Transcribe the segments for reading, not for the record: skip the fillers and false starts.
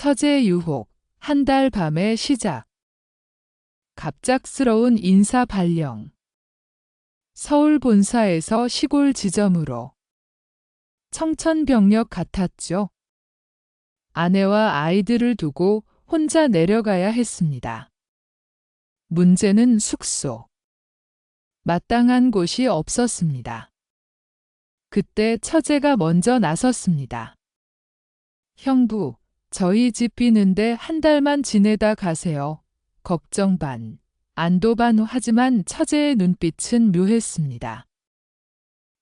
처제 유혹, 한 달 밤의 시작. 갑작스러운 인사 발령. 서울 본사에서 시골 지점으로. 청천벽력 같았죠. 아내와 아이들을 두고 혼자 내려가야 했습니다. 문제는 숙소. 마땅한 곳이 없었습니다. 그때 처제가 먼저 나섰습니다. 형부, 저희 집 비는데 한 달만 지내다 가세요. 걱정 반, 안도 반 하지만 처제의 눈빛은 묘했습니다.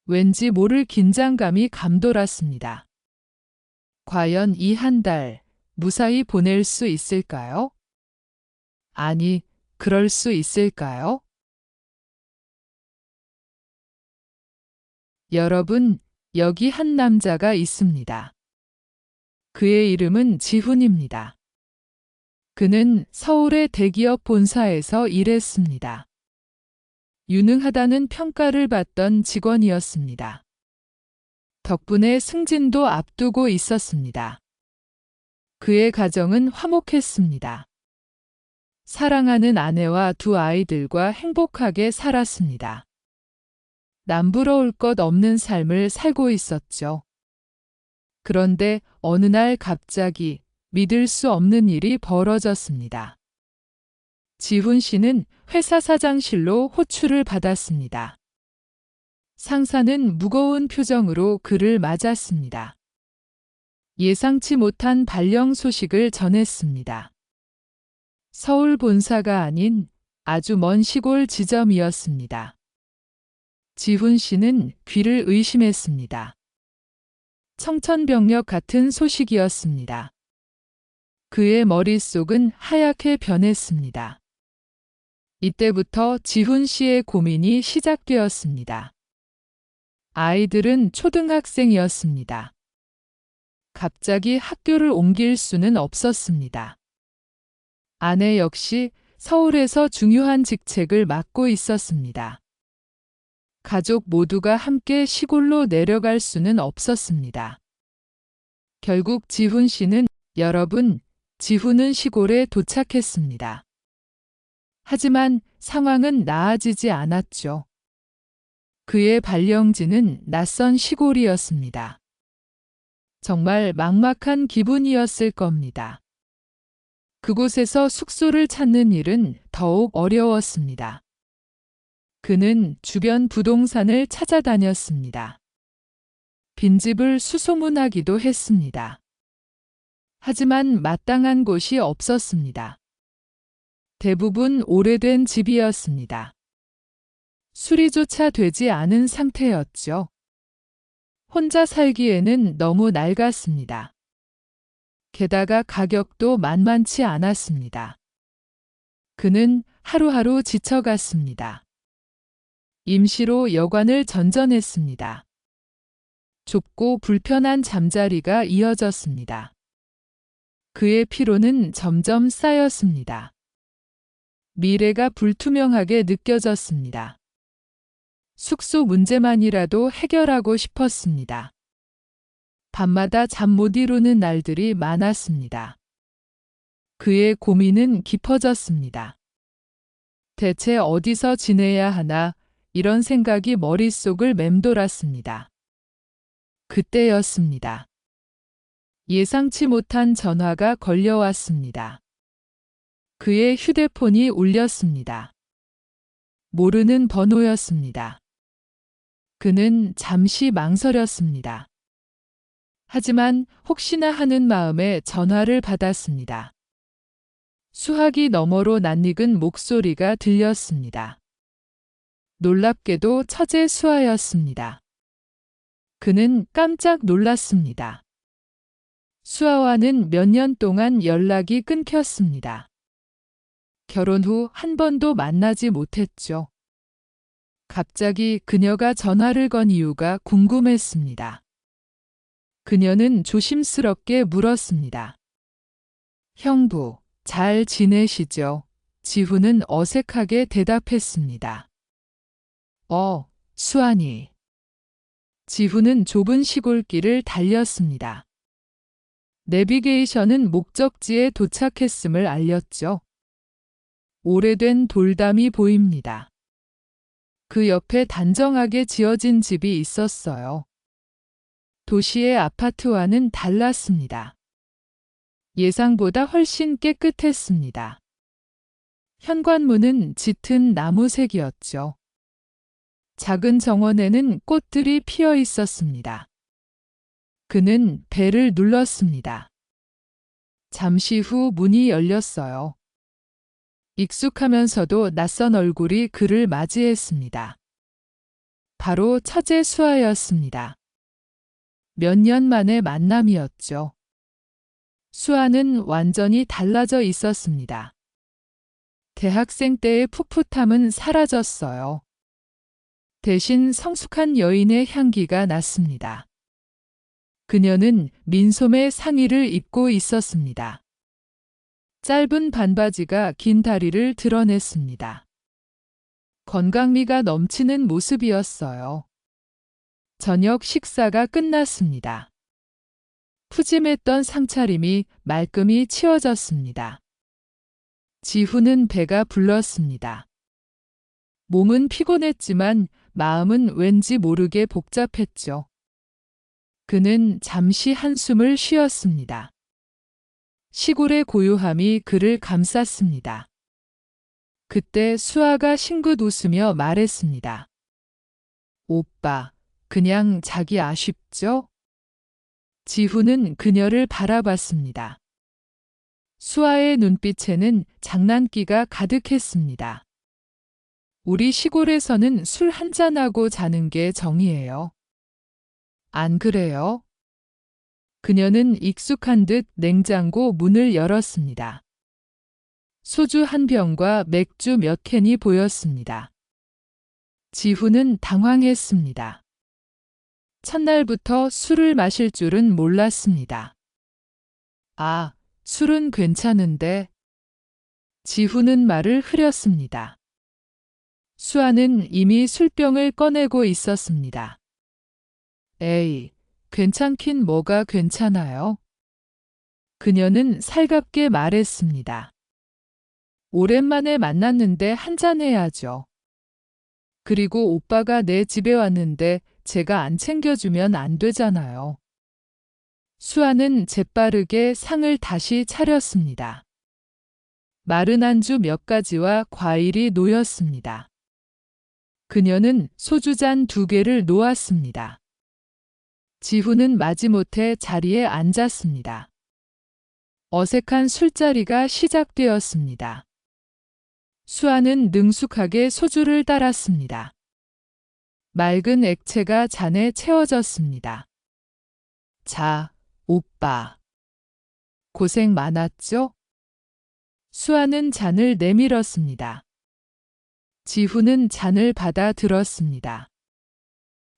왠지 모를 긴장감이 감돌았습니다. 과연 이 한 달 무사히 보낼 수 있을까요? 아니, 그럴 수 있을까요? 여러분, 여기 한 남자가 있습니다. 그의 이름은 지훈입니다. 그는 서울의 대기업 본사에서 일했습니다. 유능하다는 평가를 받던 직원이었습니다. 덕분에 승진도 앞두고 있었습니다. 그의 가정은 화목했습니다. 사랑하는 아내와 두 아이들과 행복하게 살았습니다. 남부러울 것 없는 삶을 살고 있었죠. 그런데 어느 날 갑자기 믿을 수 없는 일이 벌어졌습니다. 지훈 씨는 회사 사장실로 호출을 받았습니다. 상사는 무거운 표정으로 그를 맞았습니다. 예상치 못한 발령 소식을 전했습니다. 서울 본사가 아닌 아주 먼 시골 지점이었습니다. 지훈 씨는 귀를 의심했습니다. 청천벽력 같은 소식이었습니다. 그의 머릿속은 하얗게 변했습니다. 이때부터 지훈 씨의 고민이 시작되었습니다. 아이들은 초등학생이었습니다. 갑자기 학교를 옮길 수는 없었습니다. 아내 역시 서울에서 중요한 직책을 맡고 있었습니다. 가족 모두가 함께 시골로 내려갈 수는 없었습니다. 결국 지훈 씨는 여러분, 지훈은 시골에 도착했습니다. 하지만 상황은 나아지지 않았죠. 그의 발령지는 낯선 시골이었습니다. 정말 막막한 기분이었을 겁니다. 그곳에서 숙소를 찾는 일은 더욱 어려웠습니다. 그는 주변 부동산을 찾아다녔습니다. 빈집을 수소문하기도 했습니다. 하지만 마땅한 곳이 없었습니다. 대부분 오래된 집이었습니다. 수리조차 되지 않은 상태였죠. 혼자 살기에는 너무 낡았습니다. 게다가 가격도 만만치 않았습니다. 그는 하루하루 지쳐갔습니다. 임시로 여관을 전전했습니다. 좁고 불편한 잠자리가 이어졌습니다. 그의 피로는 점점 쌓였습니다. 미래가 불투명하게 느껴졌습니다. 숙소 문제만이라도 해결하고 싶었습니다. 밤마다 잠 못 이루는 날들이 많았습니다. 그의 고민은 깊어졌습니다. 대체 어디서 지내야 하나 이런 생각이 머릿속을 맴돌았습니다. 그때였습니다. 예상치 못한 전화가 걸려왔습니다. 그의 휴대폰이 울렸습니다. 모르는 번호였습니다. 그는 잠시 망설였습니다. 하지만 혹시나 하는 마음에 전화를 받았습니다. 수화기 너머로 낯익은 목소리가 들렸습니다. 놀랍게도 처제 수아였습니다. 그는 깜짝 놀랐습니다. 수아와는 몇 년 동안 연락이 끊겼습니다. 결혼 후 한 번도 만나지 못했죠. 갑자기 그녀가 전화를 건 이유가 궁금했습니다. 그녀는 조심스럽게 물었습니다. 형부, 잘 지내시죠? 지훈은 어색하게 대답했습니다. 수아니. 지훈은 좁은 시골길을 달렸습니다. 내비게이션은 목적지에 도착했음을 알렸죠. 오래된 돌담이 보입니다. 그 옆에 단정하게 지어진 집이 있었어요. 도시의 아파트와는 달랐습니다. 예상보다 훨씬 깨끗했습니다. 현관문은 짙은 나무색이었죠. 작은 정원에는 꽃들이 피어 있었습니다. 그는 벨을 눌렀습니다. 잠시 후 문이 열렸어요. 익숙하면서도 낯선 얼굴이 그를 맞이했습니다. 바로 처제 수아였습니다. 몇 년 만의 만남이었죠. 수아는 완전히 달라져 있었습니다. 대학생 때의 풋풋함은 사라졌어요. 대신 성숙한 여인의 향기가 났습니다. 그녀는 민소매 상의를 입고 있었습니다. 짧은 반바지가 긴 다리를 드러냈습니다. 건강미가 넘치는 모습이었어요. 저녁 식사가 끝났습니다. 푸짐했던 상차림이 말끔히 치워졌습니다. 지후는 배가 불렀습니다. 몸은 피곤했지만 마음은 왠지 모르게 복잡했죠. 그는 잠시 한숨을 쉬었습니다. 시골의 고요함이 그를 감쌌습니다. 그때 수아가 싱긋 웃으며 말했습니다. 오빠, 그냥 자기 아쉽죠? 지후는 그녀를 바라봤습니다. 수아의 눈빛에는 장난기가 가득했습니다. 우리 시골에서는 술 한잔하고 자는 게 정이에요. 안 그래요? 그녀는 익숙한 듯 냉장고 문을 열었습니다. 소주 한 병과 맥주 몇 캔이 보였습니다. 지후는 당황했습니다. 첫날부터 술을 마실 줄은 몰랐습니다. 아, 술은 괜찮은데. 지후는 말을 흐렸습니다. 수아는 이미 술병을 꺼내고 있었습니다. 에이, 괜찮긴 뭐가 괜찮아요? 그녀는 살갑게 말했습니다. 오랜만에 만났는데 한잔해야죠. 그리고 오빠가 내 집에 왔는데 제가 안 챙겨주면 안 되잖아요. 수아는 재빠르게 상을 다시 차렸습니다. 마른 안주 몇 가지와 과일이 놓였습니다. 그녀는 소주잔 2개를 놓았습니다. 지후는 마지못해 자리에 앉았습니다. 어색한 술자리가 시작되었습니다. 수아는 능숙하게 소주를 따랐습니다. 맑은 액체가 잔에 채워졌습니다. 자, 오빠. 고생 많았죠? 수아는 잔을 내밀었습니다. 지후는 잔을 받아 들었습니다.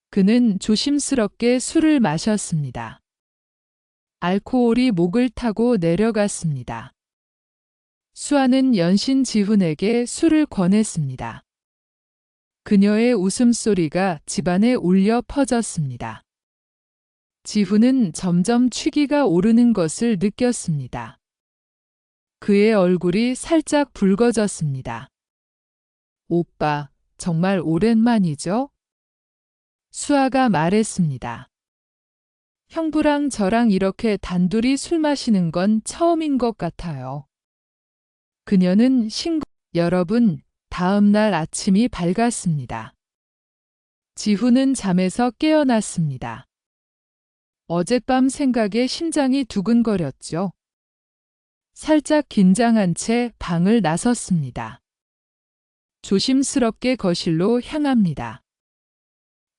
그는 조심스럽게 술을 마셨습니다. 알코올이 목을 타고 내려갔습니다. 수아는 연신 지훈에게 술을 권했습니다. 그녀의 웃음소리가 집안에 울려 퍼졌습니다. 지훈은 점점 취기가 오르는 것을 느꼈습니다. 그의 얼굴이 살짝 붉어졌습니다. 오빠, 정말 오랜만이죠? 수아가 말했습니다. 형부랑 저랑 이렇게 단둘이 술 마시는 건 처음인 것 같아요. 그녀는 여러분, 다음 날 아침이 밝았습니다. 지후는 잠에서 깨어났습니다. 어젯밤 생각에 심장이 두근거렸죠. 살짝 긴장한 채 방을 나섰습니다. 조심스럽게 거실로 향합니다.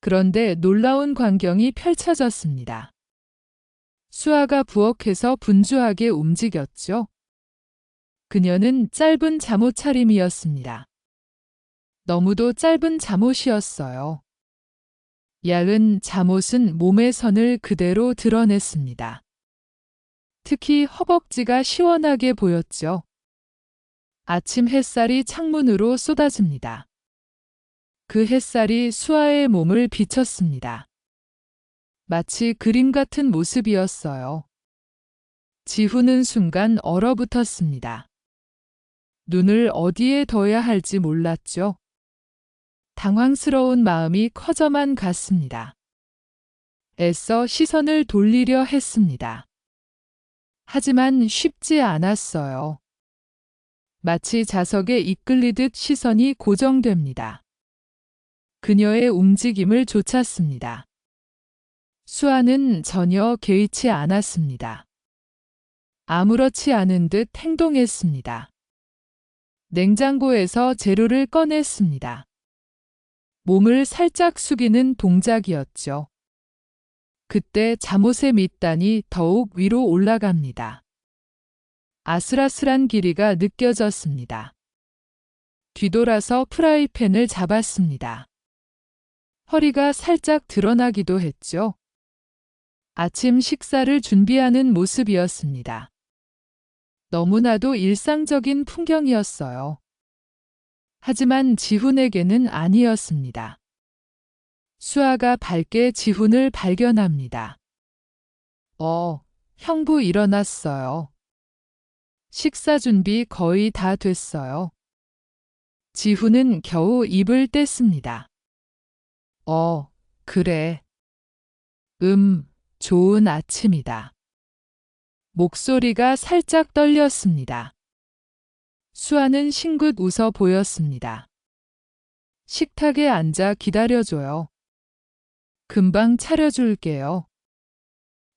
그런데 놀라운 광경이 펼쳐졌습니다. 수아가 부엌에서 분주하게 움직였죠. 그녀는 짧은 잠옷 차림이었습니다. 너무도 짧은 잠옷이었어요. 얇은 잠옷은 몸의 선을 그대로 드러냈습니다. 특히 허벅지가 시원하게 보였죠. 아침 햇살이 창문으로 쏟아집니다. 그 햇살이 수아의 몸을 비쳤습니다. 마치 그림 같은 모습이었어요. 지훈은 순간 얼어붙었습니다. 눈을 어디에 둬야 할지 몰랐죠. 당황스러운 마음이 커져만 갔습니다. 애써 시선을 돌리려 했습니다. 하지만 쉽지 않았어요. 마치 자석에 이끌리듯 시선이 고정됩니다. 그녀의 움직임을 쫓았습니다. 수아는 전혀 개의치 않았습니다. 아무렇지 않은 듯 행동했습니다. 냉장고에서 재료를 꺼냈습니다. 몸을 살짝 숙이는 동작이었죠. 그때 잠옷의 밑단이 더욱 위로 올라갑니다. 아슬아슬한 길이가 느껴졌습니다. 뒤돌아서 프라이팬을 잡았습니다. 허리가 살짝 드러나기도 했죠. 아침 식사를 준비하는 모습이었습니다. 너무나도 일상적인 풍경이었어요. 하지만 지훈에게는 아니었습니다. 수아가 밝게 지훈을 발견합니다. 형부 일어났어요. 식사 준비 거의 다 됐어요. 지훈은 겨우 입을 뗐습니다. 그래. 좋은 아침이다. 목소리가 살짝 떨렸습니다. 수아는 싱긋 웃어 보였습니다. 식탁에 앉아 기다려줘요. 금방 차려줄게요.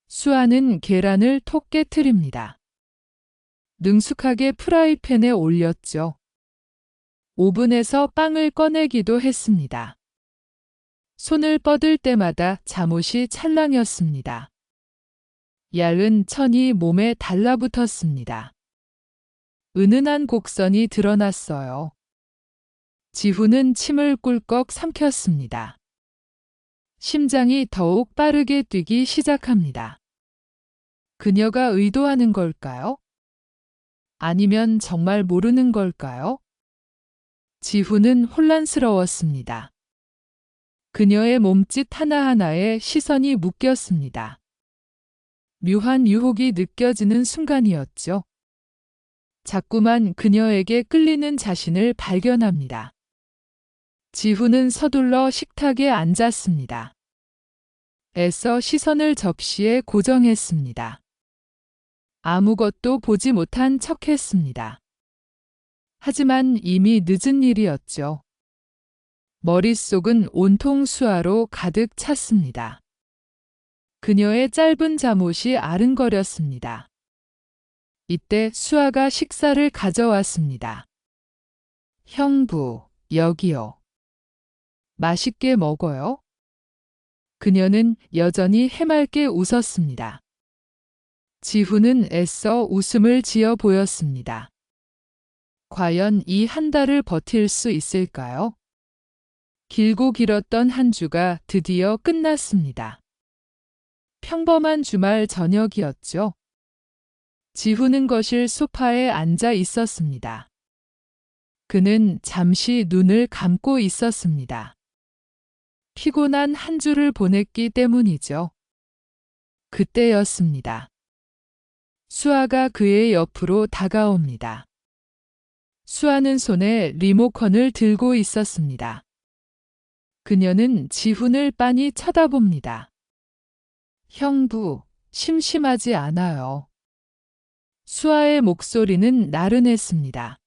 수아는 계란을 톡 깨트립니다. 능숙하게 프라이팬에 올렸죠. 오븐에서 빵을 꺼내기도 했습니다. 손을 뻗을 때마다 잠옷이 찰랑였습니다. 얇은 천이 몸에 달라붙었습니다. 은은한 곡선이 드러났어요. 지훈은 침을 꿀꺽 삼켰습니다. 심장이 더욱 빠르게 뛰기 시작합니다. 그녀가 의도하는 걸까요? 아니면 정말 모르는 걸까요? 지훈은 혼란스러웠습니다. 그녀의 몸짓 하나하나에 시선이 묶였습니다. 묘한 유혹이 느껴지는 순간이었죠. 자꾸만 그녀에게 끌리는 자신을 발견합니다. 지훈은 서둘러 식탁에 앉았습니다. 애써 시선을 접시에 고정했습니다. 아무것도 보지 못한 척했습니다. 하지만 이미 늦은 일이었죠. 머릿속은 온통 수아로 가득 찼습니다. 그녀의 짧은 잠옷이 아른거렸습니다. 이때 수아가 식사를 가져왔습니다. 형부, 여기요. 맛있게 먹어요. 그녀는 여전히 해맑게 웃었습니다. 지훈은 애써 웃음을 지어 보였습니다. 과연 이 한 달을 버틸 수 있을까요? 길고 길었던 한 주가 드디어 끝났습니다. 평범한 주말 저녁이었죠. 지훈은 거실 소파에 앉아 있었습니다. 그는 잠시 눈을 감고 있었습니다. 피곤한 한 주를 보냈기 때문이죠. 그때였습니다. 수아가 그의 옆으로 다가옵니다. 수아는 손에 리모컨을 들고 있었습니다. 그녀는 지훈을 빤히 쳐다봅니다. 형부, 심심하지 않아요. 수아의 목소리는 나른했습니다.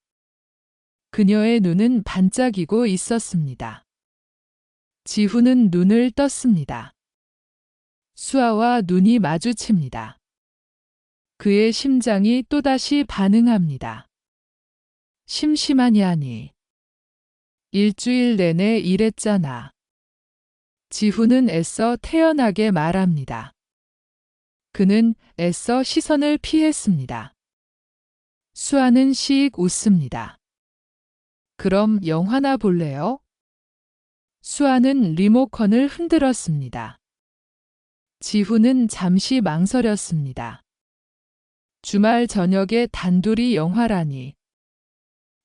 그녀의 눈은 반짝이고 있었습니다. 지훈은 눈을 떴습니다. 수아와 눈이 마주칩니다. 그의 심장이 또다시 반응합니다. 심심하냐니. 일주일 내내 일했잖아. 지훈은 애써 태연하게 말합니다. 그는 애써 시선을 피했습니다. 수아는 씩 웃습니다. 그럼 영화나 볼래요? 수아는 리모컨을 흔들었습니다. 지훈은 잠시 망설였습니다. 주말 저녁에 단둘이 영화라니.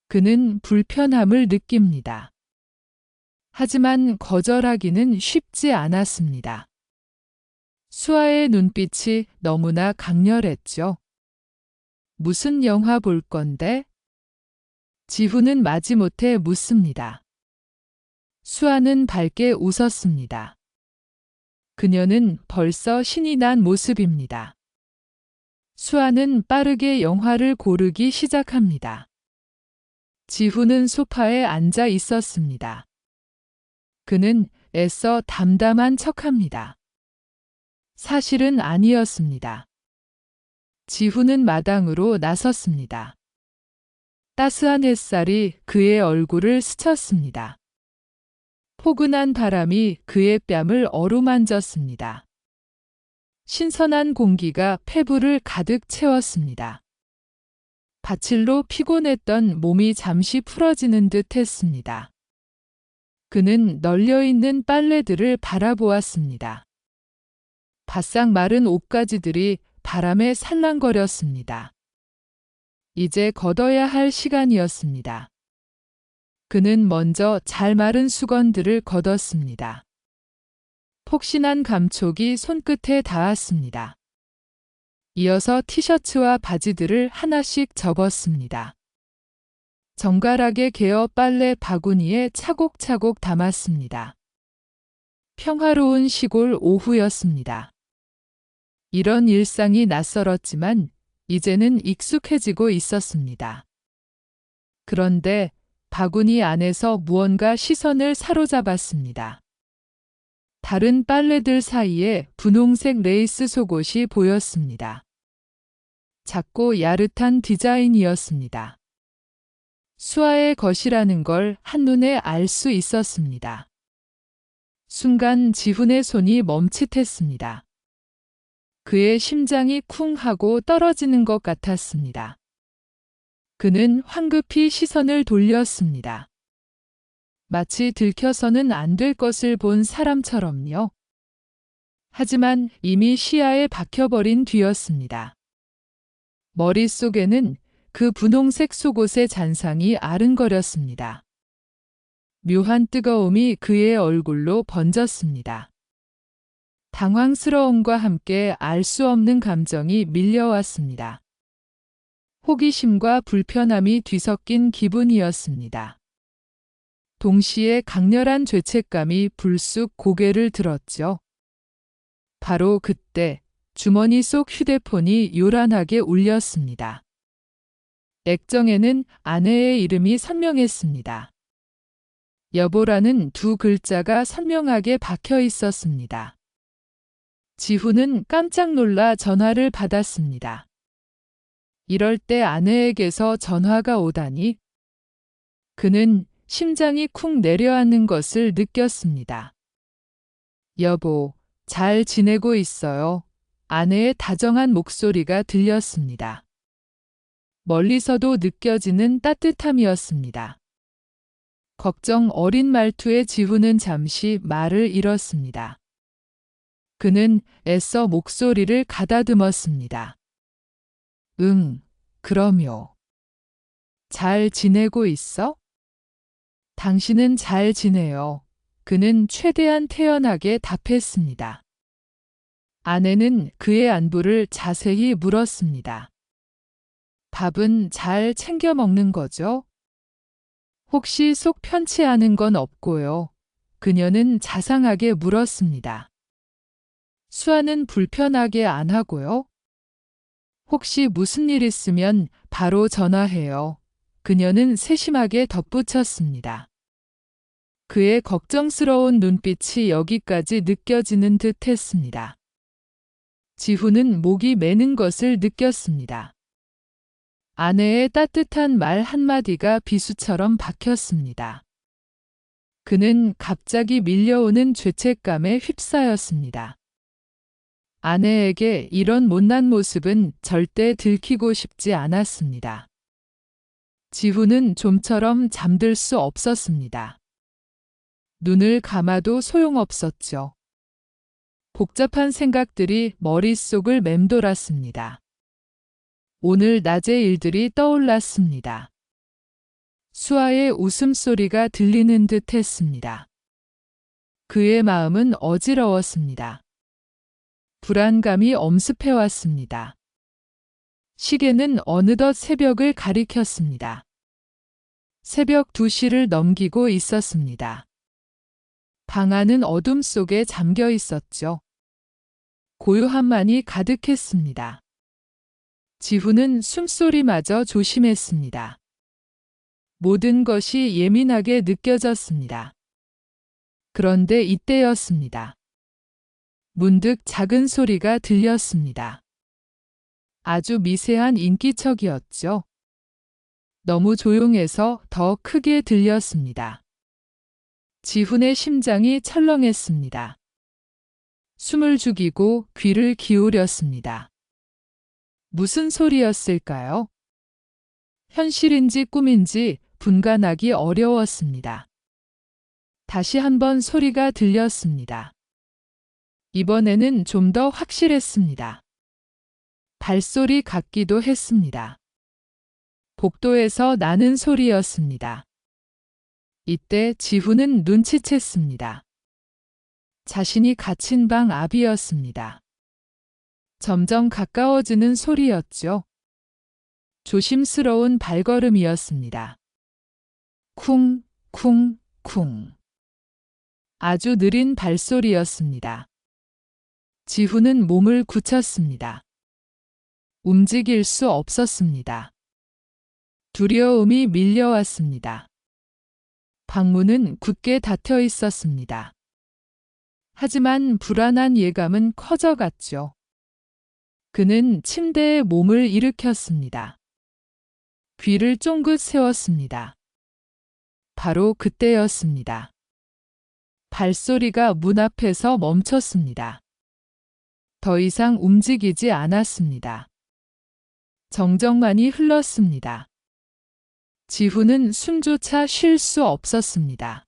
그는 불편함을 느낍니다. 하지만 거절하기는 쉽지 않았습니다. 수아의 눈빛이 너무나 강렬했죠. 무슨 영화 볼 건데? 지훈은 마지못해 묻습니다. 수아는 밝게 웃었습니다. 그녀는 벌써 신이 난 모습입니다. 수아는 빠르게 영화를 고르기 시작합니다. 지훈은 소파에 앉아 있었습니다. 그는 애써 담담한 척합니다. 사실은 아니었습니다. 지훈은 마당으로 나섰습니다. 따스한 햇살이 그의 얼굴을 스쳤습니다. 포근한 바람이 그의 뺨을 어루만졌습니다. 신선한 공기가 폐부를 가득 채웠습니다. 바칠로 피곤했던 몸이 잠시 풀어지는 듯 했습니다. 그는 널려있는 빨래들을 바라보았습니다. 바싹 마른 옷가지들이 바람에 살랑거렸습니다. 이제 걷어야 할 시간이었습니다. 그는 먼저 잘 마른 수건들을 걷었습니다. 폭신한 감촉이 손끝에 닿았습니다. 이어서 티셔츠와 바지들을 하나씩 접었습니다. 정갈하게 개어 빨래 바구니에 차곡차곡 담았습니다. 평화로운 시골 오후였습니다. 이런 일상이 낯설었지만 이제는 익숙해지고 있었습니다. 그런데 바구니 안에서 무언가 시선을 사로잡았습니다. 다른 빨래들 사이에 분홍색 레이스 속옷이 보였습니다. 작고 야릇한 디자인이었습니다. 수아의 것이라는 걸 한눈에 알 수 있었습니다. 순간 지훈의 손이 멈칫했습니다. 그의 심장이 쿵 하고 떨어지는 것 같았습니다. 그는 황급히 시선을 돌렸습니다. 마치 들켜서는 안 될 것을 본 사람처럼요. 하지만 이미 시야에 박혀버린 뒤였습니다. 머릿속에는 그 분홍색 속옷의 잔상이 아른거렸습니다. 묘한 뜨거움이 그의 얼굴로 번졌습니다. 당황스러움과 함께 알 수 없는 감정이 밀려왔습니다. 호기심과 불편함이 뒤섞인 기분이었습니다. 동시에 강렬한 죄책감이 불쑥 고개를 들었죠. 바로 그때 주머니 속 휴대폰이 요란하게 울렸습니다. 액정에는 아내의 이름이 선명했습니다. 여보라는 두 글자가 선명하게 박혀 있었습니다. 지훈은 깜짝 놀라 전화를 받았습니다. 이럴 때 아내에게서 전화가 오다니. 그는 심장이 쿵 내려앉는 것을 느꼈습니다. 여보, 잘 지내고 있어요. 아내의 다정한 목소리가 들렸습니다. 멀리서도 느껴지는 따뜻함이었습니다. 걱정 어린 말투의 지훈은 잠시 말을 잃었습니다. 그는 애써 목소리를 가다듬었습니다. 응, 그럼요. 잘 지내고 있어? 당신은 잘 지내요. 그는 최대한 태연하게 답했습니다. 아내는 그의 안부를 자세히 물었습니다. 밥은 잘 챙겨 먹는 거죠? 혹시 속 편치 않은 건 없고요. 그녀는 자상하게 물었습니다. 수아는 불편하게 안 하고요. 혹시 무슨 일 있으면 바로 전화해요. 그녀는 세심하게 덧붙였습니다. 그의 걱정스러운 눈빛이 여기까지 느껴지는 듯 했습니다. 지훈은 목이 메는 것을 느꼈습니다. 아내의 따뜻한 말 한마디가 비수처럼 박혔습니다. 그는 갑자기 밀려오는 죄책감에 휩싸였습니다. 아내에게 이런 못난 모습은 절대 들키고 싶지 않았습니다. 지훈은 좀처럼 잠들 수 없었습니다. 눈을 감아도 소용없었죠. 복잡한 생각들이 머릿속을 맴돌았습니다. 오늘 낮의 일들이 떠올랐습니다. 수아의 웃음소리가 들리는 듯 했습니다. 그의 마음은 어지러웠습니다. 불안감이 엄습해왔습니다. 시계는 어느덧 새벽을 가리켰습니다. 새벽 2시를 넘기고 있었습니다. 방 안은 어둠 속에 잠겨 있었죠. 고요함만이 가득했습니다. 지훈은 숨소리마저 조심했습니다. 모든 것이 예민하게 느껴졌습니다. 그런데 이때였습니다. 문득 작은 소리가 들렸습니다. 아주 미세한 인기척이었죠. 너무 조용해서 더 크게 들렸습니다. 지훈의 심장이 철렁했습니다. 숨을 죽이고 귀를 기울였습니다. 무슨 소리였을까요? 현실인지 꿈인지 분간하기 어려웠습니다. 다시 한번 소리가 들렸습니다. 이번에는 좀 더 확실했습니다. 발소리 같기도 했습니다. 복도에서 나는 소리였습니다. 이때 지훈은 눈치챘습니다. 자신이 갇힌 방 앞이었습니다. 점점 가까워지는 소리였죠. 조심스러운 발걸음이었습니다. 쿵, 쿵, 쿵. 아주 느린 발소리였습니다. 지훈은 몸을 굳혔습니다. 움직일 수 없었습니다. 두려움이 밀려왔습니다. 방문은 굳게 닫혀 있었습니다. 하지만 불안한 예감은 커져갔죠. 그는 침대에 몸을 일으켰습니다. 귀를 쫑긋 세웠습니다. 바로 그때였습니다. 발소리가 문 앞에서 멈췄습니다. 더 이상 움직이지 않았습니다. 정적만이 흘렀습니다. 지훈은 숨조차 쉴 수 없었습니다.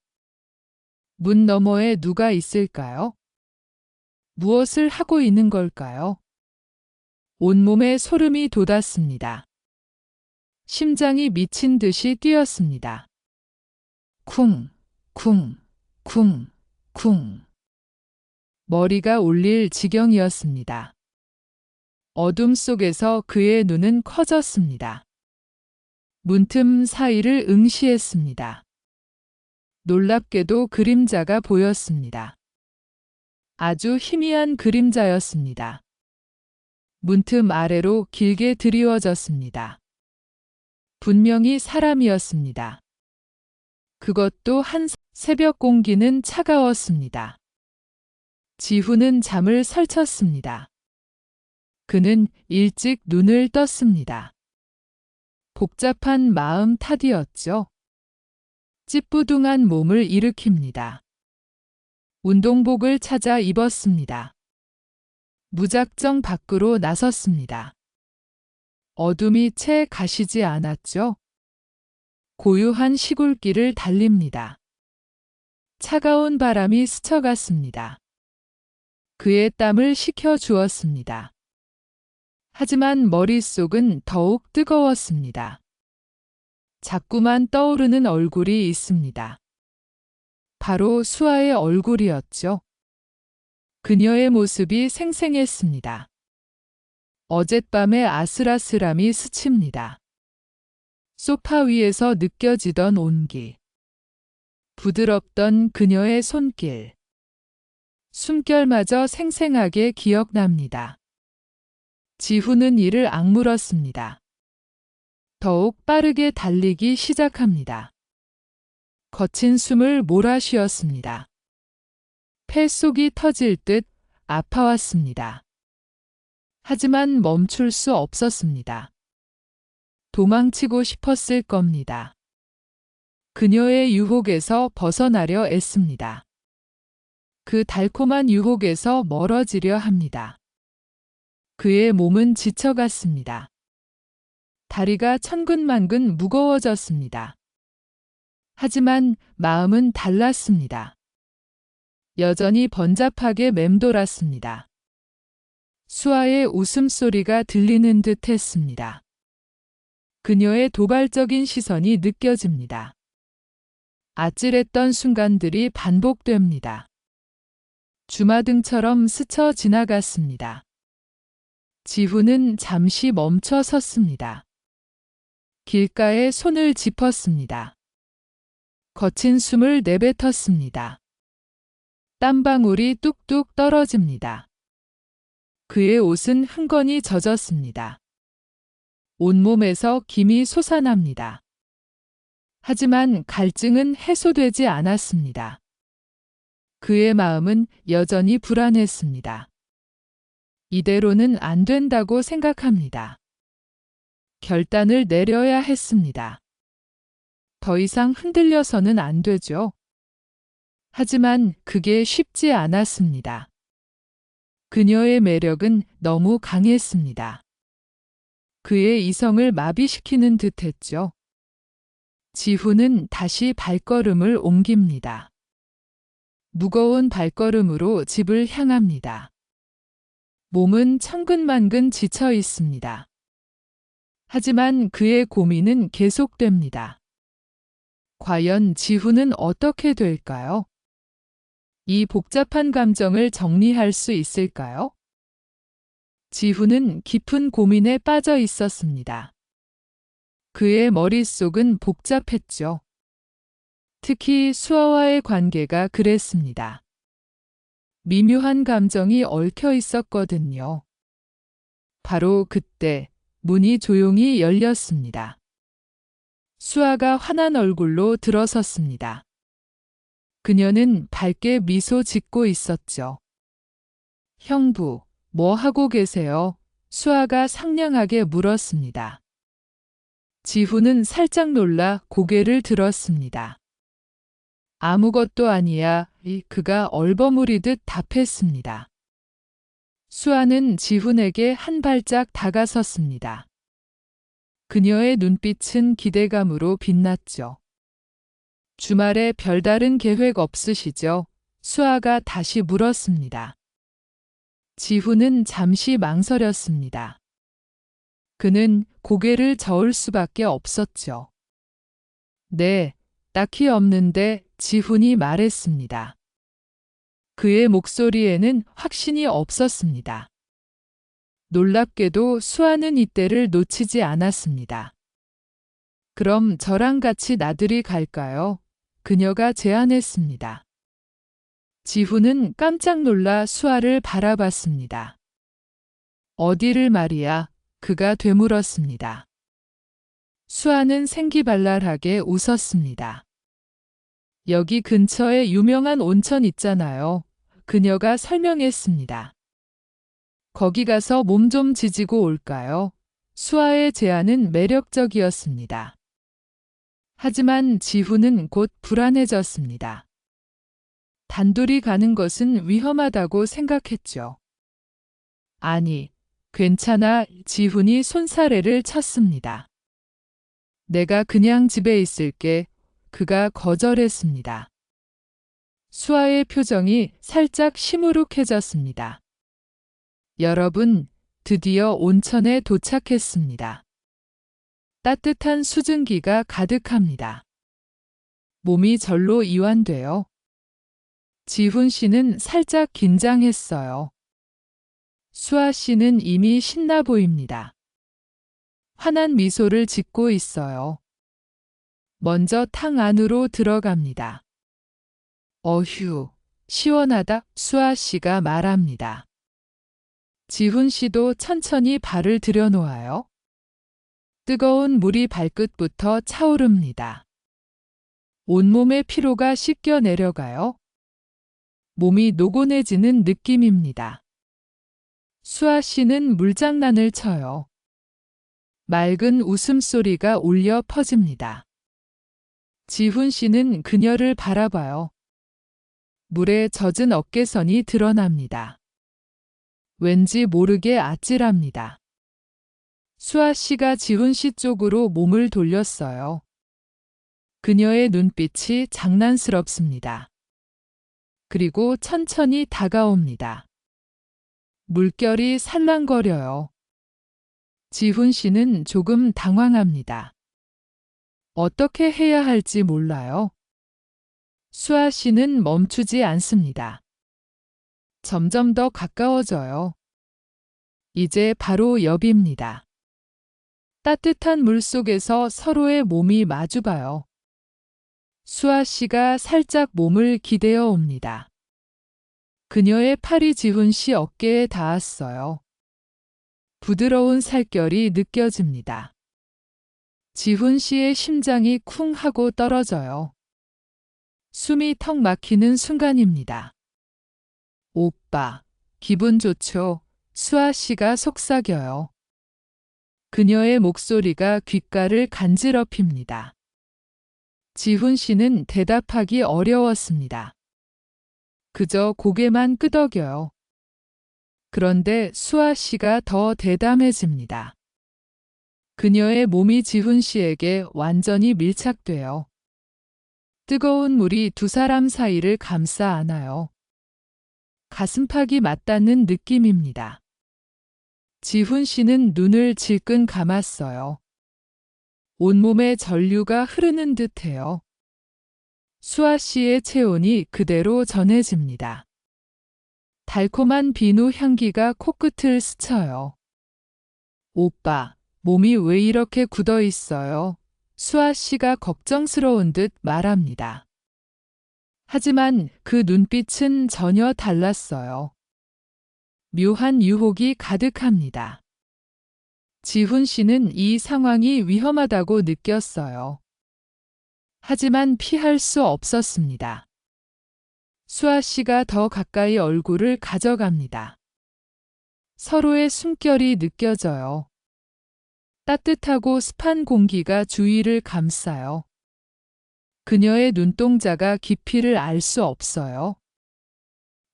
문 너머에 누가 있을까요? 무엇을 하고 있는 걸까요? 온몸에 소름이 돋았습니다. 심장이 미친 듯이 뛰었습니다. 쿵, 쿵, 쿵, 쿵. 머리가 울릴 지경이었습니다. 어둠 속에서 그의 눈은 커졌습니다. 문틈 사이를 응시했습니다. 놀랍게도 그림자가 보였습니다. 아주 희미한 그림자였습니다. 문틈 아래로 길게 드리워졌습니다. 분명히 사람이었습니다. 그것도 한 새벽 공기는 차가웠습니다. 지훈은 잠을 설쳤습니다. 그는 일찍 눈을 떴습니다. 복잡한 마음 탓이었죠. 찌뿌둥한 몸을 일으킵니다. 운동복을 찾아 입었습니다. 무작정 밖으로 나섰습니다. 어둠이 채 가시지 않았죠. 고요한 시골길을 달립니다. 차가운 바람이 스쳐갔습니다. 그의 땀을 식혀주었습니다. 하지만 머릿속은 더욱 뜨거웠습니다. 자꾸만 떠오르는 얼굴이 있습니다. 바로 수아의 얼굴이었죠. 그녀의 모습이 생생했습니다. 어젯밤의 아슬아슬함이 스칩니다. 소파 위에서 느껴지던 온기. 부드럽던 그녀의 손길. 숨결마저 생생하게 기억납니다. 지훈은 이를 악물었습니다. 더욱 빠르게 달리기 시작합니다. 거친 숨을 몰아쉬었습니다. 폐속이 터질 듯 아파왔습니다. 하지만 멈출 수 없었습니다. 도망치고 싶었을 겁니다. 그녀의 유혹에서 벗어나려 애씁니다. 그 달콤한 유혹에서 멀어지려 합니다. 그의 몸은 지쳐갔습니다. 다리가 천근만근 무거워졌습니다. 하지만 마음은 달랐습니다. 여전히 번잡하게 맴돌았습니다. 수아의 웃음소리가 들리는 듯 했습니다. 그녀의 도발적인 시선이 느껴집니다. 아찔했던 순간들이 반복됩니다. 주마등처럼 스쳐 지나갔습니다. 지훈은 잠시 멈춰 섰습니다. 길가에 손을 짚었습니다. 거친 숨을 내뱉었습니다. 땀방울이 뚝뚝 떨어집니다. 그의 옷은 흥건히 젖었습니다. 온몸에서 김이 솟아납니다. 하지만 갈증은 해소되지 않았습니다. 그의 마음은 여전히 불안했습니다. 이대로는 안 된다고 생각합니다. 결단을 내려야 했습니다. 더 이상 흔들려서는 안 되죠. 하지만 그게 쉽지 않았습니다. 그녀의 매력은 너무 강했습니다. 그의 이성을 마비시키는 듯 했죠. 지훈은 다시 발걸음을 옮깁니다. 무거운 발걸음으로 집을 향합니다. 몸은 천근만근 지쳐 있습니다. 하지만 그의 고민은 계속됩니다. 과연 지훈은 어떻게 될까요? 이 복잡한 감정을 정리할 수 있을까요? 지훈은 깊은 고민에 빠져 있었습니다. 그의 머릿속은 복잡했죠. 특히 수아와의 관계가 그랬습니다. 미묘한 감정이 얽혀 있었거든요. 바로 그때 문이 조용히 열렸습니다. 수아가 환한 얼굴로 들어섰습니다. 그녀는 밝게 미소 짓고 있었죠. 형부, 뭐 하고 계세요? 수아가 상냥하게 물었습니다. 지훈은 살짝 놀라 고개를 들었습니다. 아무것도 아니야. 그가 얼버무리듯 답했습니다. 수아는 지훈에게 한 발짝 다가섰습니다. 그녀의 눈빛은 기대감으로 빛났죠. 주말에 별다른 계획 없으시죠? 수아가 다시 물었습니다. 지훈은 잠시 망설였습니다. 그는 고개를 저을 수밖에 없었죠. 네, 딱히 없는데 지훈이 말했습니다. 그의 목소리에는 확신이 없었습니다. 놀랍게도 수아는 이때를 놓치지 않았습니다. 그럼 저랑 같이 나들이 갈까요? 그녀가 제안했습니다. 지훈은 깜짝 놀라 수아를 바라봤습니다. 어디를 말이야? 그가 되물었습니다. 수아는 생기발랄하게 웃었습니다. 여기 근처에 유명한 온천 있잖아요. 그녀가 설명했습니다. 거기 가서 몸 좀 지지고 올까요? 수아의 제안은 매력적이었습니다. 하지만 지훈은 곧 불안해졌습니다. 단둘이 가는 것은 위험하다고 생각했죠. 아니, 괜찮아. 지훈이 손사래를 쳤습니다. 내가 그냥 집에 있을게. 그가 거절했습니다. 수아의 표정이 살짝 시무룩해졌습니다. 여러분, 드디어 온천에 도착했습니다. 따뜻한 수증기가 가득합니다. 몸이 절로 이완돼요. 지훈 씨는 살짝 긴장했어요. 수아 씨는 이미 신나 보입니다. 환한 미소를 짓고 있어요. 먼저 탕 안으로 들어갑니다. 어휴, 시원하다. 수아 씨가 말합니다. 지훈 씨도 천천히 발을 들여놓아요. 뜨거운 물이 발끝부터 차오릅니다. 온몸의 피로가 씻겨 내려가요. 몸이 노곤해지는 느낌입니다. 수아 씨는 물장난을 쳐요. 맑은 웃음소리가 울려 퍼집니다. 지훈 씨는 그녀를 바라봐요. 물에 젖은 어깨선이 드러납니다. 왠지 모르게 아찔합니다. 수아 씨가 지훈 씨 쪽으로 몸을 돌렸어요. 그녀의 눈빛이 장난스럽습니다. 그리고 천천히 다가옵니다. 물결이 살랑거려요. 지훈 씨는 조금 당황합니다. 어떻게 해야 할지 몰라요. 수아 씨는 멈추지 않습니다. 점점 더 가까워져요. 이제 바로 옆입니다. 따뜻한 물 속에서 서로의 몸이 마주봐요. 수아 씨가 살짝 몸을 기대어 옵니다. 그녀의 팔이 지훈 씨 어깨에 닿았어요. 부드러운 살결이 느껴집니다. 지훈 씨의 심장이 쿵 하고 떨어져요. 숨이 턱 막히는 순간입니다. 오빠, 기분 좋죠? 수아 씨가 속삭여요. 그녀의 목소리가 귓가를 간지럽힙니다. 지훈 씨는 대답하기 어려웠습니다. 그저 고개만 끄덕여요. 그런데 수아 씨가 더 대담해집니다. 그녀의 몸이 지훈 씨에게 완전히 밀착돼요. 뜨거운 물이 두 사람 사이를 감싸 안아요. 가슴팍이 맞닿는 느낌입니다. 지훈 씨는 눈을 질끈 감았어요. 온몸에 전류가 흐르는 듯해요. 수아 씨의 체온이 그대로 전해집니다. 달콤한 비누 향기가 코끝을 스쳐요. 오빠, 몸이 왜 이렇게 굳어 있어요? 수아 씨가 걱정스러운 듯 말합니다. 하지만 그 눈빛은 전혀 달랐어요. 묘한 유혹이 가득합니다. 지훈 씨는 이 상황이 위험하다고 느꼈어요. 하지만 피할 수 없었습니다. 수아 씨가 더 가까이 얼굴을 가져갑니다. 서로의 숨결이 느껴져요. 따뜻하고 습한 공기가 주위를 감싸요. 그녀의 눈동자가 깊이를 알 수 없어요.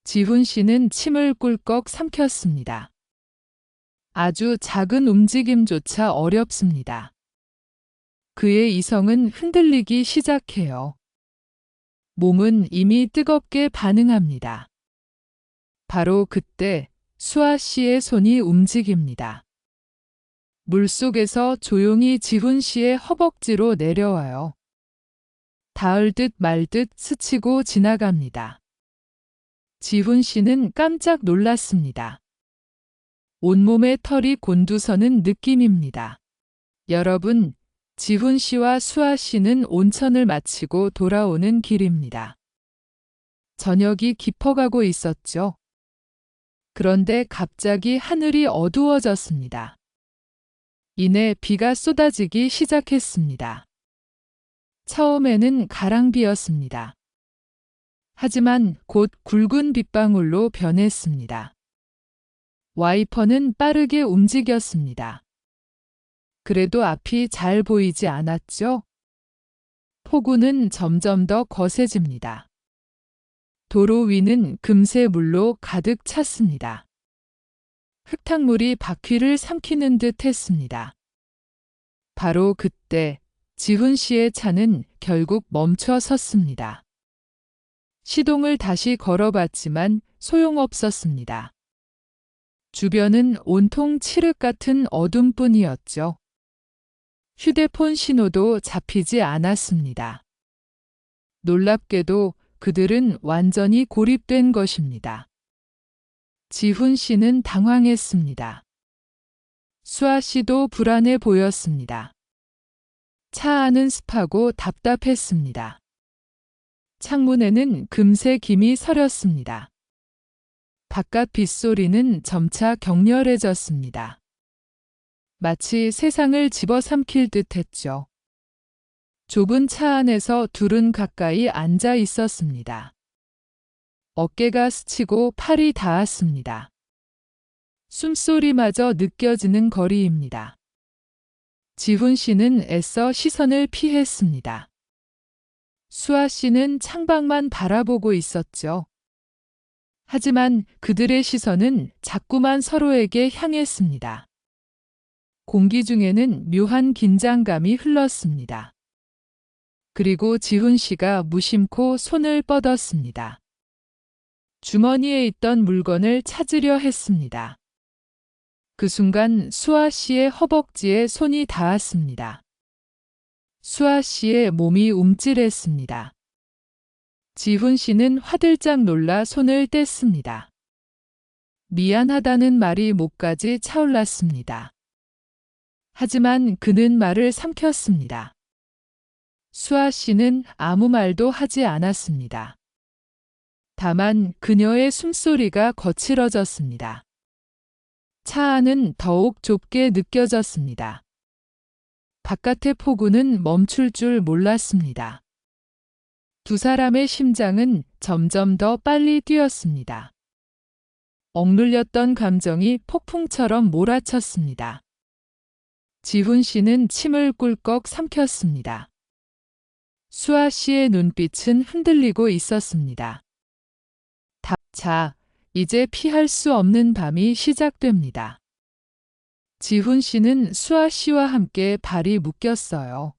지훈 씨는 침을 꿀꺽 삼켰습니다. 아주 작은 움직임조차 어렵습니다. 그의 이성은 흔들리기 시작해요. 몸은 이미 뜨겁게 반응합니다. 바로 그때 수아 씨의 손이 움직입니다. 물속에서 조용히 지훈 씨의 허벅지로 내려와요. 닿을 듯 말 듯 스치고 지나갑니다. 지훈 씨는 깜짝 놀랐습니다. 온몸에 털이 곤두서는 느낌입니다. 여러분, 지훈 씨와 수아 씨는 온천을 마치고 돌아오는 길입니다. 저녁이 깊어가고 있었죠. 그런데 갑자기 하늘이 어두워졌습니다. 이내 비가 쏟아지기 시작했습니다. 처음에는 가랑비였습니다. 하지만 곧 굵은 빗방울로 변했습니다. 와이퍼는 빠르게 움직였습니다. 그래도 앞이 잘 보이지 않았죠? 폭우는 점점 더 거세집니다. 도로 위는 금세 물로 가득 찼습니다. 흙탕물이 바퀴를 삼키는 듯 했습니다. 바로 그때 지훈 씨의 차는 결국 멈춰 섰습니다. 시동을 다시 걸어봤지만 소용없었습니다. 주변은 온통 칠흑 같은 어둠뿐이었죠. 휴대폰 신호도 잡히지 않았습니다. 놀랍게도 그들은 완전히 고립된 것입니다. 지훈 씨는 당황했습니다. 수아 씨도 불안해 보였습니다. 차 안은 습하고 답답했습니다. 창문에는 금세 김이 서렸습니다. 바깥 빗소리는 점차 격렬해졌습니다. 마치 세상을 집어삼킬 듯했죠. 좁은 차 안에서 둘은 가까이 앉아 있었습니다. 어깨가 스치고 팔이 닿았습니다. 숨소리마저 느껴지는 거리입니다. 지훈 씨는 애써 시선을 피했습니다. 수아 씨는 창밖만 바라보고 있었죠. 하지만 그들의 시선은 자꾸만 서로에게 향했습니다. 공기 중에는 묘한 긴장감이 흘렀습니다. 그리고 지훈 씨가 무심코 손을 뻗었습니다. 주머니에 있던 물건을 찾으려 했습니다. 그 순간 수아 씨의 허벅지에 손이 닿았습니다. 수아 씨의 몸이 움찔했습니다. 지훈 씨는 화들짝 놀라 손을 뗐습니다. 미안하다는 말이 목까지 차올랐습니다. 하지만 그는 말을 삼켰습니다. 수아 씨는 아무 말도 하지 않았습니다. 다만 그녀의 숨소리가 거칠어졌습니다. 차 안은 더욱 좁게 느껴졌습니다. 바깥의 폭우는 멈출 줄 몰랐습니다. 두 사람의 심장은 점점 더 빨리 뛰었습니다. 억눌렸던 감정이 폭풍처럼 몰아쳤습니다. 지훈 씨는 침을 꿀꺽 삼켰습니다. 수아 씨의 눈빛은 흔들리고 있었습니다. 자, 이제 피할 수 없는 밤이 시작됩니다. 지훈 씨는 수아 씨와 함께 발이 묶였어요.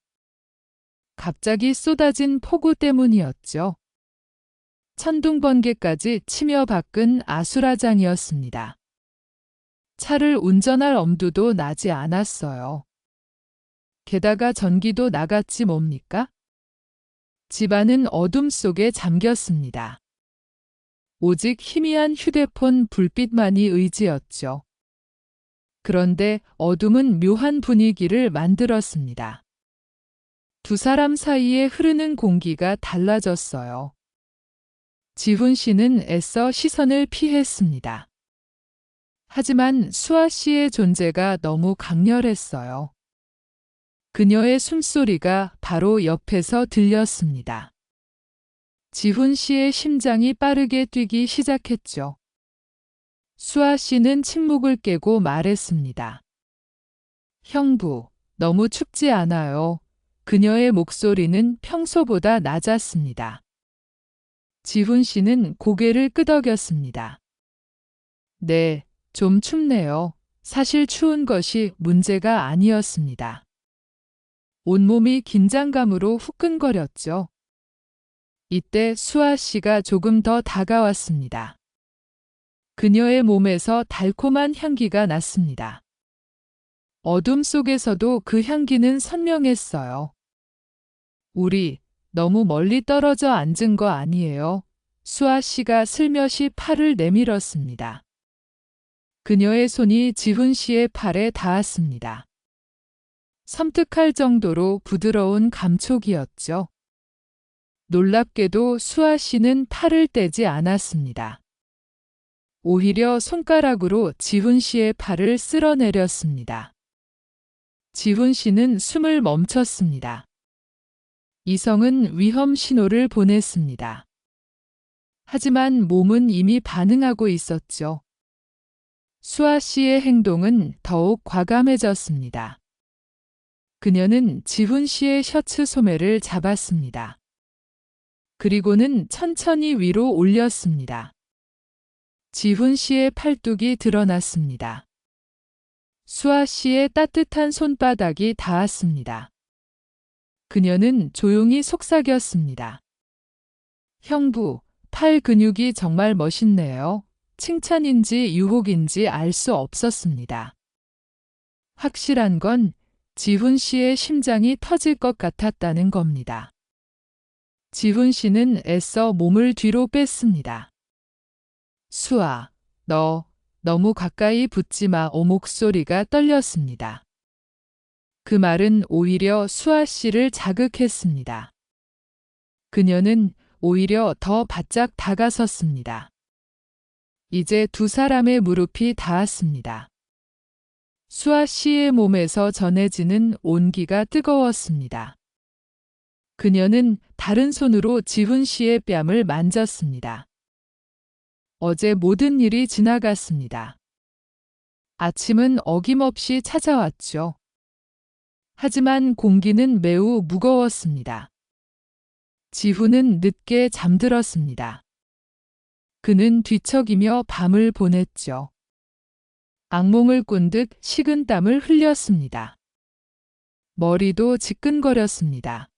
갑자기 쏟아진 폭우 때문이었죠. 천둥 번개까지 치며 바꾼 아수라장이었습니다. 차를 운전할 엄두도 나지 않았어요. 게다가 전기도 나갔지 뭡니까? 집안은 어둠 속에 잠겼습니다. 오직 희미한 휴대폰 불빛만이 의지였죠. 그런데 어둠은 묘한 분위기를 만들었습니다. 두 사람 사이에 흐르는 공기가 달라졌어요. 지훈 씨는 애써 시선을 피했습니다. 하지만 수아 씨의 존재가 너무 강렬했어요. 그녀의 숨소리가 바로 옆에서 들렸습니다. 지훈 씨의 심장이 빠르게 뛰기 시작했죠. 수아 씨는 침묵을 깨고 말했습니다. 형부, 너무 춥지 않아요. 그녀의 목소리는 평소보다 낮았습니다. 지훈 씨는 고개를 끄덕였습니다. 네, 좀 춥네요. 사실 추운 것이 문제가 아니었습니다. 온몸이 긴장감으로 후끈거렸죠. 이때 수아 씨가 조금 더 다가왔습니다. 그녀의 몸에서 달콤한 향기가 났습니다. 어둠 속에서도 그 향기는 선명했어요. 우리 너무 멀리 떨어져 앉은 거 아니에요? 수아 씨가 슬며시 팔을 내밀었습니다. 그녀의 손이 지훈 씨의 팔에 닿았습니다. 섬뜩할 정도로 부드러운 감촉이었죠. 놀랍게도 수아 씨는 팔을 떼지 않았습니다. 오히려 손가락으로 지훈 씨의 팔을 쓸어내렸습니다. 지훈 씨는 숨을 멈췄습니다. 이성은 위험 신호를 보냈습니다. 하지만 몸은 이미 반응하고 있었죠. 수아 씨의 행동은 더욱 과감해졌습니다. 그녀는 지훈 씨의 셔츠 소매를 잡았습니다. 그리고는 천천히 위로 올렸습니다. 지훈 씨의 팔뚝이 드러났습니다. 수아 씨의 따뜻한 손바닥이 닿았습니다. 그녀는 조용히 속삭였습니다. 형부, 팔 근육이 정말 멋있네요. 칭찬인지 유혹인지 알 수 없었습니다. 확실한 건 지훈 씨의 심장이 터질 것 같았다는 겁니다. 지훈 씨는 애써 몸을 뒤로 뺐습니다. 수아, 너 너무 가까이 붙지 마. 목소리가 떨렸습니다. 그 말은 오히려 수아 씨를 자극했습니다. 그녀는 오히려 더 바짝 다가섰습니다. 이제 두 사람의 무릎이 닿았습니다. 수아 씨의 몸에서 전해지는 온기가 뜨거웠습니다. 그녀는 다른 손으로 지훈 씨의 뺨을 만졌습니다. 어제 모든 일이 지나갔습니다. 아침은 어김없이 찾아왔죠. 하지만 공기는 매우 무거웠습니다. 지훈은 늦게 잠들었습니다. 그는 뒤척이며 밤을 보냈죠. 악몽을 꾼 듯 식은땀을 흘렸습니다. 머리도 지끈거렸습니다.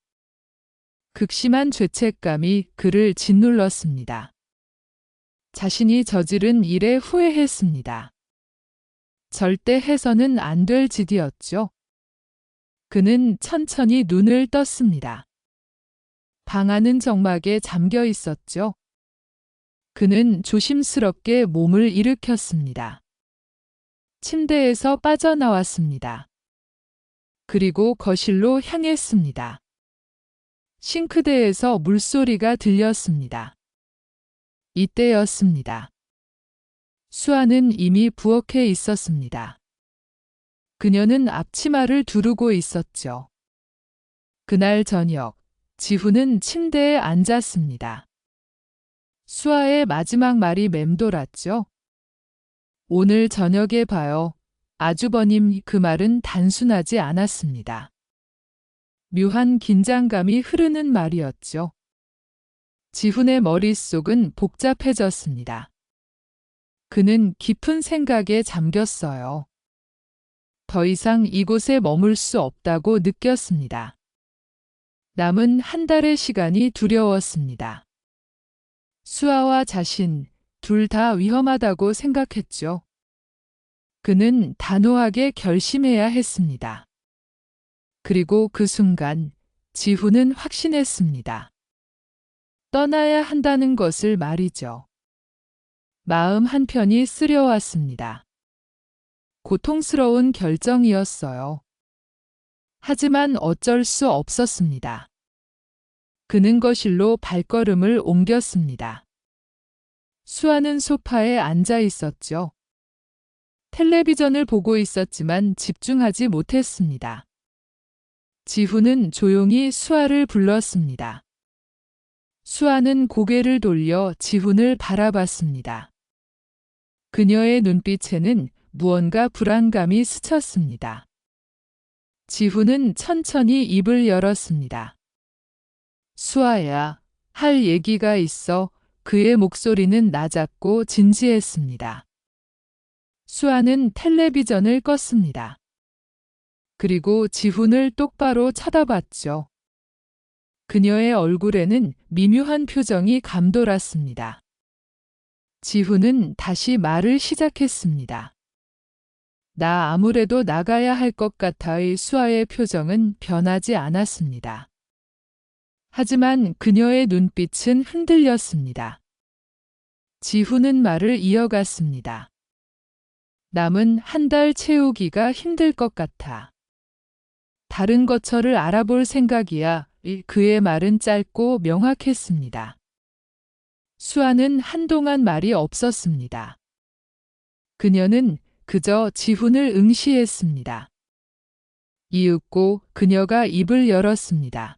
극심한 죄책감이 그를 짓눌렀습니다. 자신이 저지른 일에 후회했습니다. 절대 해서는 안 될 짓이었죠. 그는 천천히 눈을 떴습니다. 방 안은 정막에 잠겨 있었죠. 그는 조심스럽게 몸을 일으켰습니다. 침대에서 빠져나왔습니다. 그리고 거실로 향했습니다. 싱크대에서 물소리가 들렸습니다. 이때였습니다. 수아는 이미 부엌에 있었습니다. 그녀는 앞치마를 두르고 있었죠. 그날 저녁, 지훈은 침대에 앉았습니다. 수아의 마지막 말이 맴돌았죠. 오늘 저녁에 봐요. 아주버님. 그 말은 단순하지 않았습니다. 묘한 긴장감이 흐르는 말이었죠. 지훈의 머릿속은 복잡해졌습니다. 그는 깊은 생각에 잠겼어요. 더 이상 이곳에 머물 수 없다고 느꼈습니다. 남은 한 달의 시간이 두려웠습니다. 수아와 자신, 둘 다 위험하다고 생각했죠. 그는 단호하게 결심해야 했습니다. 그리고 그 순간 지훈은 확신했습니다. 떠나야 한다는 것을 말이죠. 마음 한편이 쓰려왔습니다. 고통스러운 결정이었어요. 하지만 어쩔 수 없었습니다. 그는 거실로 발걸음을 옮겼습니다. 수아는 소파에 앉아 있었죠. 텔레비전을 보고 있었지만 집중하지 못했습니다. 지훈은 조용히 수아를 불렀습니다. 수아는 고개를 돌려 지훈을 바라봤습니다. 그녀의 눈빛에는 무언가 불안감이 스쳤습니다. 지훈은 천천히 입을 열었습니다. 수아야, 할 얘기가 있어. 그의 목소리는 낮았고 진지했습니다. 수아는 텔레비전을 껐습니다. 그리고 지훈을 똑바로 쳐다봤죠. 그녀의 얼굴에는 미묘한 표정이 감돌았습니다. 지훈은 다시 말을 시작했습니다. 나 아무래도 나가야 할 것 같아의 수아의 표정은 변하지 않았습니다. 하지만 그녀의 눈빛은 흔들렸습니다. 지훈은 말을 이어갔습니다. 남은 한 달 채우기가 힘들 것 같아. 다른 거처를 알아볼 생각이야. 그의 말은 짧고 명확했습니다. 수아는 한동안 말이 없었습니다. 그녀는 그저 지훈을 응시했습니다. 이윽고 그녀가 입을 열었습니다.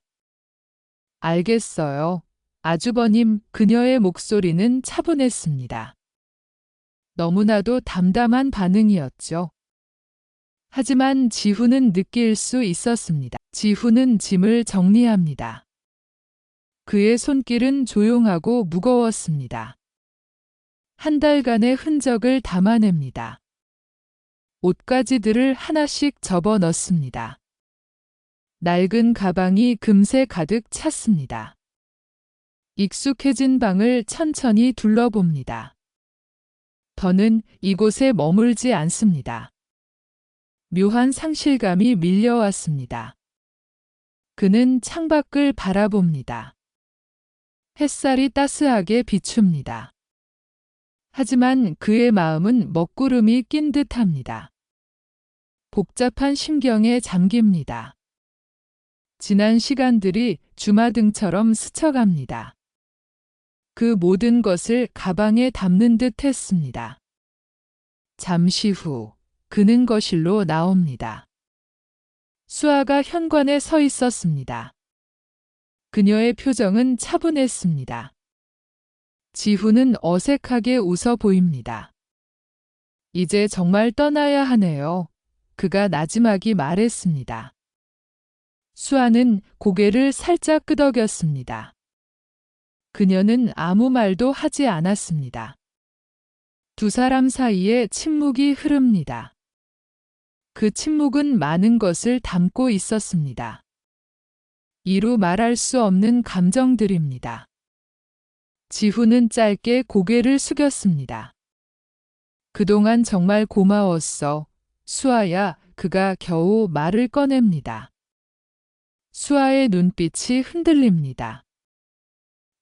알겠어요. 아주버님. 그녀의 목소리는 차분했습니다. 너무나도 담담한 반응이었죠. 하지만 지훈은 느낄 수 있었습니다. 지훈은 짐을 정리합니다. 그의 손길은 조용하고 무거웠습니다. 한 달간의 흔적을 담아냅니다. 옷가지들을 하나씩 접어 넣습니다. 낡은 가방이 금세 가득 찼습니다. 익숙해진 방을 천천히 둘러봅니다. 더는 이곳에 머물지 않습니다. 묘한 상실감이 밀려왔습니다. 그는 창밖을 바라봅니다. 햇살이 따스하게 비춥니다. 하지만 그의 마음은 먹구름이 낀 듯합니다. 복잡한 심경에 잠깁니다. 지난 시간들이 주마등처럼 스쳐갑니다. 그 모든 것을 가방에 담는 듯 했습니다. 잠시 후 그는 거실로 나옵니다. 수아가 현관에 서 있었습니다. 그녀의 표정은 차분했습니다. 지훈은 어색하게 웃어 보입니다. 이제 정말 떠나야 하네요. 그가 나지막이 말했습니다. 수아는 고개를 살짝 끄덕였습니다. 그녀는 아무 말도 하지 않았습니다. 두 사람 사이에 침묵이 흐릅니다. 그 침묵은 많은 것을 담고 있었습니다. 이루 말할 수 없는 감정들입니다. 지훈은 짧게 고개를 숙였습니다. 그동안 정말 고마웠어. 수아야. 그가 겨우 말을 꺼냅니다. 수아의 눈빛이 흔들립니다.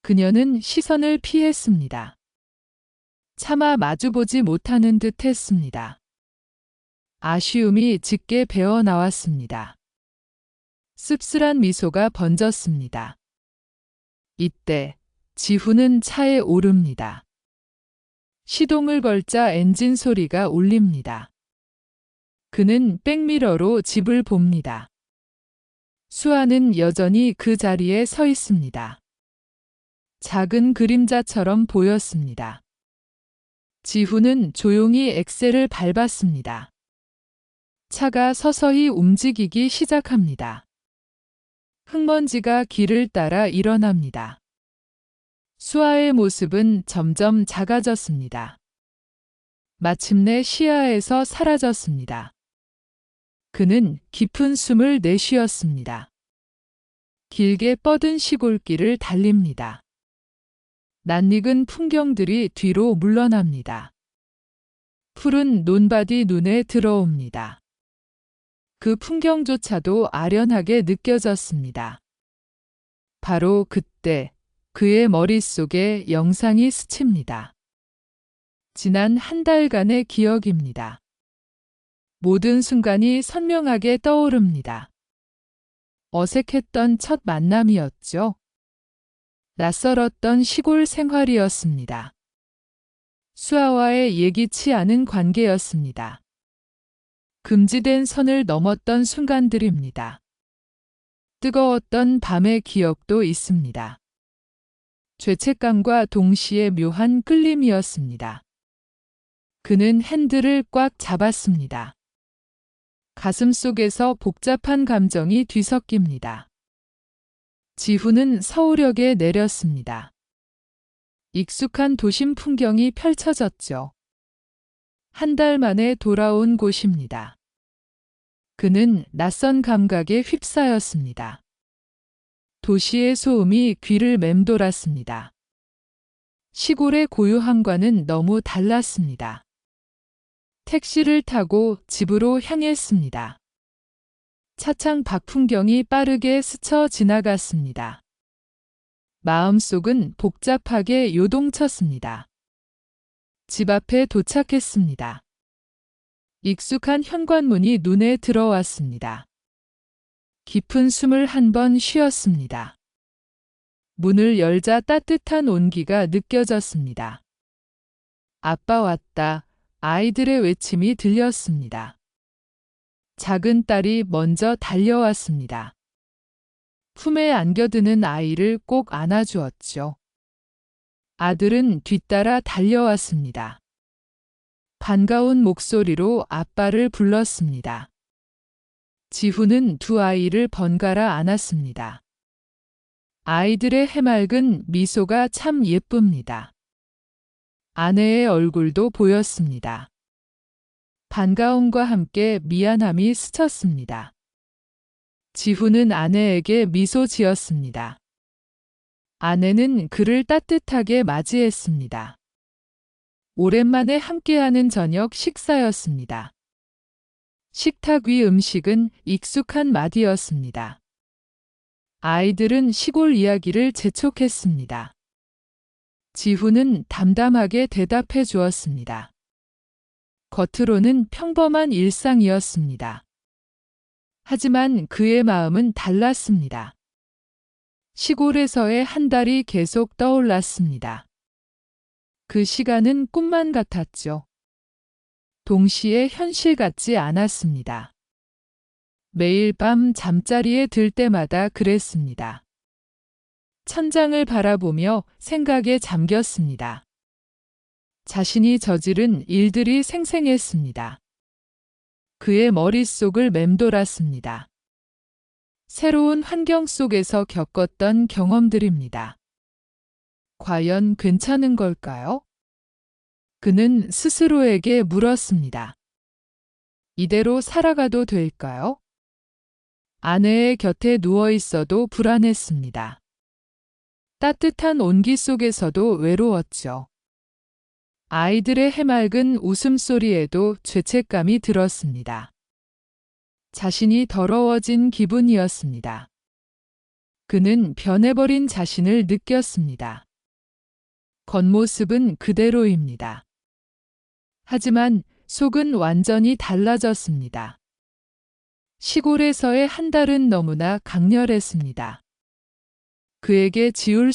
그녀는 시선을 피했습니다. 차마 마주보지 못하는 듯 했습니다. 아쉬움이 짙게 배어 나왔습니다. 씁쓸한 미소가 번졌습니다. 이때 지훈은 차에 오릅니다. 시동을 걸자 엔진 소리가 울립니다. 그는 백미러로 집을 봅니다. 수아는 여전히 그 자리에 서 있습니다. 작은 그림자처럼 보였습니다. 지훈은 조용히 엑셀을 밟았습니다. 차가 서서히 움직이기 시작합니다. 흙먼지가 길을 따라 일어납니다. 수아의 모습은 점점 작아졌습니다. 마침내 시야에서 사라졌습니다. 그는 깊은 숨을 내쉬었습니다. 길게 뻗은 시골길을 달립니다. 낯익은 풍경들이 뒤로 물러납니다. 푸른 논밭이 눈에 들어옵니다. 그 풍경조차도 아련하게 느껴졌습니다. 바로 그때 그의 머릿속에 영상이 스칩니다. 지난 한 달간의 기억입니다. 모든 순간이 선명하게 떠오릅니다. 어색했던 첫 만남이었죠. 낯설었던 시골 생활이었습니다. 수아와의 예기치 않은 관계였습니다. 금지된 선을 넘었던 순간들입니다. 뜨거웠던 밤의 기억도 있습니다. 죄책감과 동시에 묘한 끌림이었습니다. 그는 핸들을 꽉 잡았습니다. 가슴 속에서 복잡한 감정이 뒤섞입니다. 지훈은 서울역에 내렸습니다. 익숙한 도심 풍경이 펼쳐졌죠. 한 달 만에 돌아온 곳입니다. 그는 낯선 감각에 휩싸였습니다. 도시의 소음이 귀를 맴돌았습니다. 시골의 고요함과는 너무 달랐습니다. 택시를 타고 집으로 향했습니다. 차창 밖 풍경이 빠르게 스쳐 지나갔습니다. 마음속은 복잡하게 요동쳤습니다. 집 앞에 도착했습니다. 익숙한 현관문이 눈에 들어왔습니다. 깊은 숨을 한 번 쉬었습니다. 문을 열자 따뜻한 온기가 느껴졌습니다. 아빠 왔다. 아이들의 외침이 들렸습니다. 작은 딸이 먼저 달려왔습니다. 품에 안겨드는 아이를 꼭 안아주었죠. 아들은 뒤따라 달려왔습니다. 반가운 목소리로 아빠를 불렀습니다. 지훈은 두 아이를 번갈아 안았습니다. 아이들의 해맑은 미소가 참 예쁩니다. 아내의 얼굴도 보였습니다. 반가움과 함께 미안함이 스쳤습니다. 지훈은 아내에게 미소 지었습니다. 아내는 그를 따뜻하게 맞이했습니다. 오랜만에 함께하는 저녁 식사였습니다. 식탁 위 음식은 익숙한 맛이었습니다. 아이들은 시골 이야기를 재촉했습니다. 지훈은 담담하게 대답해 주었습니다. 겉으로는 평범한 일상이었습니다. 하지만 그의 마음은 달랐습니다. 시골에서의 한 달이 계속 떠올랐습니다. 그 시간은 꿈만 같았죠. 동시에 현실 같지 않았습니다. 매일 밤 잠자리에 들 때마다 그랬습니다. 천장을 바라보며 생각에 잠겼습니다. 자신이 저지른 일들이 생생했습니다. 그의 머릿속을 맴돌았습니다. 새로운 환경 속에서 겪었던 경험들입니다. 과연 괜찮은 걸까요? 그는 스스로에게 물었습니다. 이대로 살아가도 될까요? 아내의 곁에 누워 있어도 불안했습니다. 따뜻한 온기 속에서도 외로웠죠. 아이들의 해맑은 웃음소리에도 죄책감이 들었습니다. 자신이 더러워진 기분이었습니다. 그는 변해버린 자신을 느꼈습니다. 겉모습은 그대로입니다. 하지만 속은 완전히 달라졌습니다. 시골에서의 한 달은 너무나 강렬했습니다. 그에게 지울